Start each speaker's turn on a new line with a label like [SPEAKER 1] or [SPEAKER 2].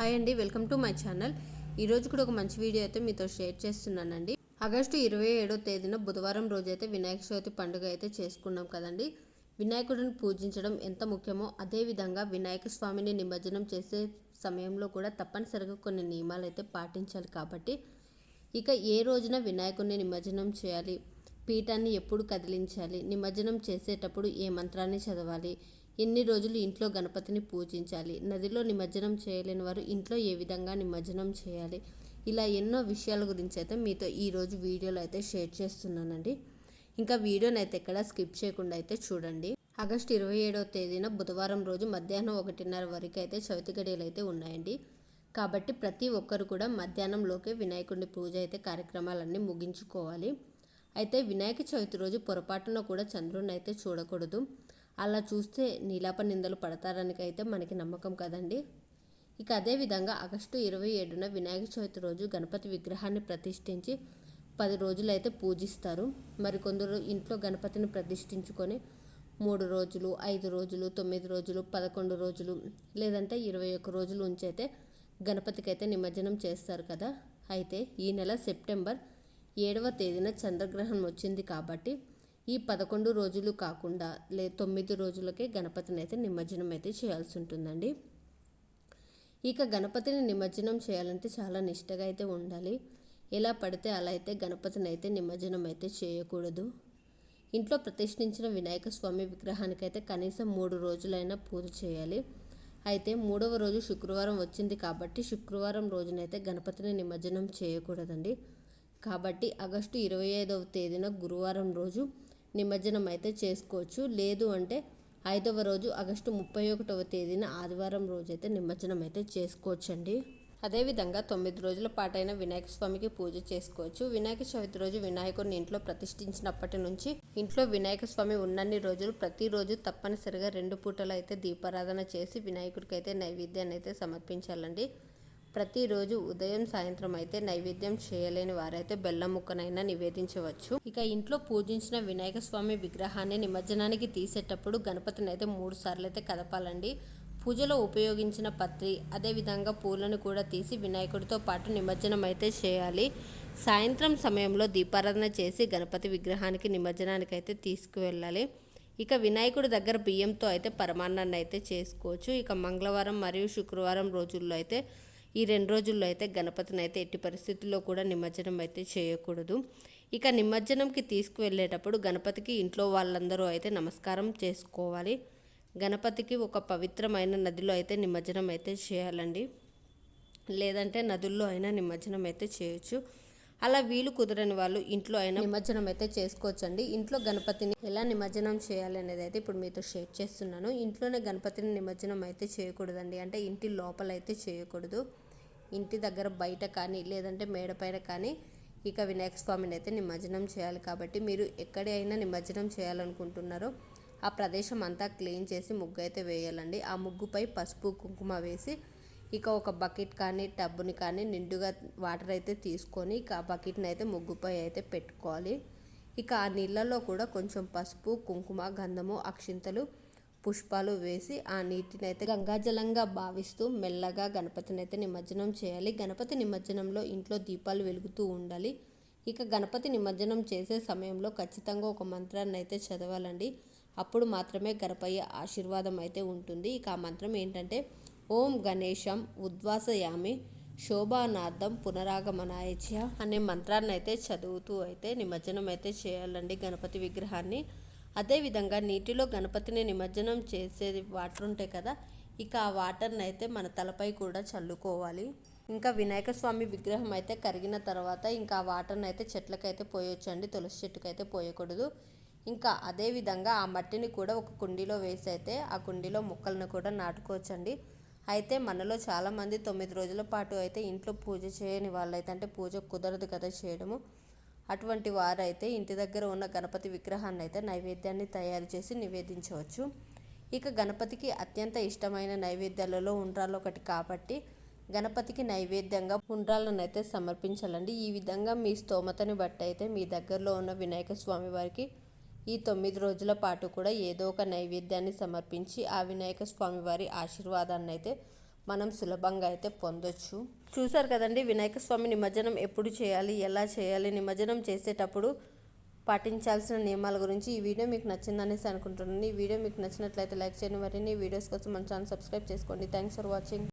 [SPEAKER 1] Hi అండి, welcome to my channel. ఈరోజు కూడా ఒక మంచి వీడియో అయితే మీతో షేర్ చేస్తున్నానండి. ఆగస్టు 27వ తేదీన బుధవారం రోజు అయితే వినాయక చవితి పండుగ అయితే చేసుకున్నాం కదండి. వినాయకుడిని పూజించడం ఎంత ముఖ్యమో అదేవిధంగా వినాయక స్వామిని నిమజ్జనం చేసే సమయంలో కూడా తప్పనిసరిగా కొన్ని నియమాలు అయితే పాటించాలి. కాబట్టి ఇక ఏ రోజున వినాయకుడిని నిమజ్జనం చేయాలి, పీఠాన్ని ఎప్పుడు కదిలించాలి, నిమజ్జనం చేసేటప్పుడు ఏ మంత్రాన్ని చదవాలి, ఎన్ని రోజులు ఇంట్లో గణపతిని పూజించాలి, నదిలో నిమజ్జనం చేయలేని వారు ఇంట్లో ఏ విధంగా నిమజ్జనం చేయాలి, ఇలా ఎన్నో విషయాల గురించి అయితే మీతో ఈరోజు వీడియోలో అయితే షేర్ చేస్తున్నానండి. ఇంకా వీడియోని అయితే ఎక్కడ స్కిప్ చేయకుండా అయితే చూడండి. ఆగస్టు 27వ తేదీన బుధవారం రోజు మధ్యాహ్నం 1:30 వరకు అయితే చవితి గడియలు అయితే ఉన్నాయండి. కాబట్టి ప్రతి ఒక్కరు కూడా మధ్యాహ్నంలోకే వినాయకుడిని పూజ అయితే కార్యక్రమాలన్నీ ముగించుకోవాలి. అయితే వినాయక చవితి రోజు పొరపాటున కూడా చంద్రుడిని అయితే చూడకూడదు. అలా చూస్తే నీలాప నిందలు పడతారని అయితే మనకి నమ్మకం కదండి. ఇక అదేవిధంగా ఆగస్టు 27న వినాయక చవితి రోజు గణపతి విగ్రహాన్ని ప్రతిష్ఠించి 10 రోజులు అయితే పూజిస్తారు. మరికొందరు ఇంట్లో గణపతిని ప్రతిష్ఠించుకొని 3 రోజులు, 5 రోజులు, 9 రోజులు, 11 రోజులు లేదంటే 21 రోజులు ఉంచైతే గణపతికి అయితే నిమజ్జనం చేస్తారు కదా. అయితే ఈ నెల సెప్టెంబర్ 7వ తేదీన చంద్రగ్రహణం వచ్చింది కాబట్టి ఈ 11 రోజులు కాకుండా 9 రోజులకే గణపతిని అయితే నిమజ్జనం అయితే చేయాల్సి ఉంటుందండి. ఇక గణపతిని నిమజ్జనం చేయాలంటే చాలా నిష్టగా అయితే ఉండాలి. ఎలా పడితే అలా అయితే గణపతిని అయితే నిమజ్జనం అయితే చేయకూడదు. ఇంట్లో ప్రతిష్ఠించిన వినాయక స్వామి విగ్రహానికైతే కనీసం 3 రోజులైనా పూజ చేయాలి. అయితే 3వ రోజు శుక్రవారం వచ్చింది కాబట్టి శుక్రవారం రోజునైతే గణపతిని నిమజ్జనం చేయకూడదండి. కాబట్టి ఆగస్టు 25వ తేదీన గురువారం రోజు నిమజ్జనం అయితే చేసుకోవచ్చు. లేదు అంటే 5వ రోజు ఆగస్టు 31వ తేదీన ఆదివారం రోజు అయితే నిమజ్జనం అయితే చేసుకోవచ్చండి. అదేవిధంగా 9 రోజుల పాటైన వినాయక స్వామికి పూజ చేసుకోవచ్చు. వినాయక చవితి రోజు వినాయకుడిని ఇంట్లో ప్రతిష్ఠించినప్పటి నుంచి ఇంట్లో వినాయక స్వామి ఉన్నన్ని రోజులు ప్రతిరోజు తప్పనిసరిగా 2 పూటలు అయితే దీపారాధన చేసి వినాయకుడికి అయితే నైవేద్యాన్ని అయితే సమర్పించాలండి. ప్రతిరోజు ఉదయం సాయంత్రం అయితే నైవేద్యం చేయలేని వారైతే బెల్లం ముక్కనైనా నివేదించవచ్చు. ఇక ఇంట్లో పూజించిన వినాయక స్వామి విగ్రహాన్ని నిమజ్జనానికి తీసేటప్పుడు గణపతిని అయితే 3 సార్లు అయితే కదపాలండి. పూజలో ఉపయోగించిన పత్రి అదేవిధంగా పూలను కూడా తీసి వినాయకుడితో పాటు నిమజ్జనం అయితే చేయాలి. సాయంత్రం సమయంలో దీపారాధన చేసి గణపతి విగ్రహానికి నిమజ్జనానికి అయితే తీసుకువెళ్ళాలి. ఇక వినాయకుడి దగ్గర బియ్యంతో అయితే పరమాన్నాన్ని అయితే చేసుకోవచ్చు. ఇక మంగళవారం మరియు శుక్రవారం రోజుల్లో అయితే ఈ 2 రోజుల్లో అయితే గణపతిని అయితే ఎట్టి పరిస్థితుల్లో కూడా నిమజ్జనం అయితే చేయకూడదు. ఇక నిమజ్జనంకి తీసుకువెళ్ళేటప్పుడు గణపతికి ఇంట్లో వాళ్ళందరూ అయితే నమస్కారం చేసుకోవాలి. గణపతికి ఒక పవిత్రమైన నదిలో అయితే నిమజ్జనం అయితే చేయాలండి. లేదంటే నదుల్లో అయినా నిమజ్జనం అయితే చేయొచ్చు. అలా వీలు కుదరని వాళ్ళు ఇంట్లో అయినా నిమజ్జనం అయితే చేసుకోవచ్చండి. ఇంట్లో గణపతిని ఎలా నిమజ్జనం చేయాలి అనేది అయితే ఇప్పుడు మీతో షేర్ చేస్తున్నాను. ఇంట్లోనే గణపతిని నిమజ్జనం అయితే చేయకూడదండి. అంటే ఇంటి లోపల అయితే చేయకూడదు. ఇంటి దగ్గర బయట కానీ లేదంటే మేడపైన కానీ ఇక వినాయక స్వామిని అయితే నిమజ్జనం చేయాలి. కాబట్టి మీరు ఎక్కడైనా నిమజ్జనం చేయాలనుకుంటున్నారో ఆ ప్రదేశం అంతా క్లీన్ చేసి ముగ్గు అయితే వేయాలండి. ఆ ముగ్గుపై పసుపు కుంకుమ వేసి ఇక ఒక బకెట్ కానీ టబ్బుని కానీ నిండుగా వాటర్ అయితే తీసుకొని ఇక ఆ బకెట్ని అయితే ముగ్గుపై అయితే పెట్టుకోవాలి. ఇక ఆ నీళ్ళలో కూడా కొంచెం పసుపు కుంకుమ గంధము అక్షింతలు పుష్పాలు వేసి ఆ నీటిని అయితే గంగాజలంగా భావిస్తూ మెల్లగా గణపతిని అయితే నిమజ్జనం చేయాలి. గణపతి నిమజ్జనంలో ఇంట్లో దీపాలు వెలుగుతూ ఉండాలి. ఇక గణపతి నిమజ్జనం చేసే సమయంలో ఖచ్చితంగా ఒక మంత్రాన్ని అయితే చదవాలండి. అప్పుడు మాత్రమే గణపయ్య ఆశీర్వాదం అయితే ఉంటుంది. ఇక ఆ మంత్రం ఏంటంటే ఓం గణేశం ఉద్వాసయామి శోభానార్థం పునరాగమనాయచ అనే మంత్రాన్ని అయితే చదువుతూ అయితే నిమజ్జనం అయితే చేయాలండి గణపతి విగ్రహాన్ని. అదేవిధంగా నీటిలో గణపతిని నిమజ్జనం చేసేది వాటర్ ఉంటాయి కదా, ఇక ఆ వాటర్ని అయితే మన తలపై కూడా చల్లుకోవాలి. ఇంకా వినాయక స్వామి విగ్రహం అయితే కరిగిన తర్వాత ఇంకా ఆ వాటర్ని అయితే చెట్లకైతే పోయొచ్చండి, తులసి చెట్టుకు అయితే పోయకూడదు. ఇంకా అదేవిధంగా ఆ మట్టిని కూడా ఒక కుండీలో వేసి అయితే ఆ కుండీలో మొక్కలను కూడా నాటుకోవచ్చండి. అయితే మనలో చాలామంది 9 రోజుల పాటు అయితే ఇంట్లో పూజ చేయని వాళ్ళైతే అంటే పూజ కుదరదు కదా చేయడము. అటువంటి వారైతే ఇంటి దగ్గర ఉన్న గణపతి విగ్రహాన్ని అయితే నైవేద్యాన్ని తయారు చేసి నివేదించవచ్చు. ఇక గణపతికి అత్యంత ఇష్టమైన నైవేద్యాలలో ఉండ్రాలు ఒకటి కాబట్టి గణపతికి నైవేద్యంగా ఉండ్రాలను అయితే సమర్పించాలండి. ఈ విధంగా మీ స్తోమతని బట్టి అయితే మీ దగ్గరలో ఉన్న వినాయక స్వామి వారికి ఈ 9 రోజుల పాటు కూడా ఏదో ఒక నైవేద్యాన్ని సమర్పించి ఆ వినాయక స్వామి వారి ఆశీర్వాదాన్ని అయితే మనం సులభంగా అయితే పొందొచ్చు. చూసారు కదండి, వినాయక స్వామి నిమజ్జనం ఎప్పుడు చేయాలి, ఎలా చేయాలి, నిమజ్జనం చేసేటప్పుడు పాటించాల్సిన నియమాల గురించి ఈ వీడియో మీకు నచ్చిందనేసి అనుకుంటున్నాను. ఈ వీడియో మీకు నచ్చినట్లయితే లైక్ చేయండి. మరిన్ని వీడియోస్ కోసం మన ఛానల్ సబ్స్క్రైబ్ చేసుకోండి. Thanks for watching.